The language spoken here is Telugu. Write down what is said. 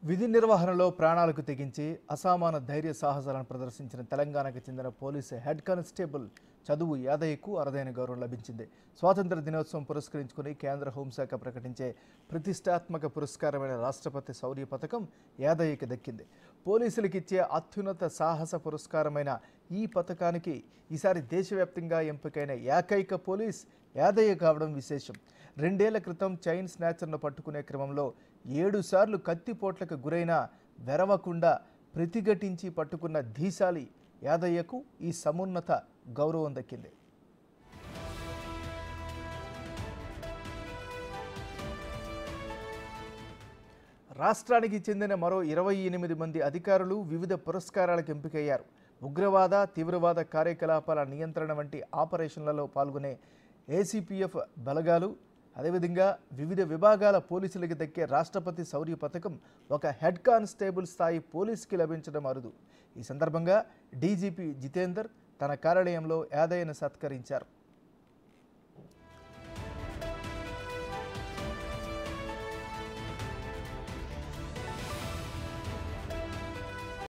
విధి నిర్వహణలో ప్రాణాలకు తెగించి అసామాన ధైర్య సాహసాలను ప్రదర్శించిన తెలంగాణకు చెందిన పోలీసు హెడ్ కానిస్టేబుల్ చదువు యాదయ్యకు అరుదైన గౌరవం లభించింది. స్వాతంత్ర దినోత్సవం పురస్కరించుకుని కేంద్ర హోంశాఖ ప్రకటించే ప్రతిష్టాత్మక పురస్కారమైన రాష్ట్రపతి శౌర్య పథకం యాదయ్యకి దక్కింది. పోలీసులకు ఇచ్చే అత్యున్నత సాహస పురస్కారమైన ఈ పథకానికి ఈసారి దేశవ్యాప్తంగా ఎంపికైన ఏకైక పోలీస్ యాదయ్య కావడం విశేషం. 2 ఏళ్ల క్రితం చైన్ స్నాచర్ను పట్టుకునే క్రమంలో 7 సార్లు కత్తిపోట్లకు గురైన వెరవకుండా ప్రతిఘటించి పట్టుకున్న ధీశాలి యాదయ్యకు ఈ సమున్నత గౌరవం దక్కింది. రాష్ట్రానికి చెందిన మరో 28 మంది అధికారులు వివిధ పురస్కారాలకు ఎంపికయ్యారు. ఉగ్రవాద తీవ్రవాద కార్యకలాపాల నియంత్రణ వంటి ఆపరేషన్లలో పాల్గొనే ఏసీపీఎఫ్ బలగాలు, అదేవిధంగా వివిధ విభాగాల పోలీసులకు దక్కే రాష్ట్రపతి శౌర్య పథకం ఒక హెడ్ కానిస్టేబుల్ స్థాయి పోలీసుకి లభించడం అరుదు. ఈ సందర్భంగా డీజీపీ జితేందర్ తన కార్యాలయంలో యాదయ్యను సత్కరించారు.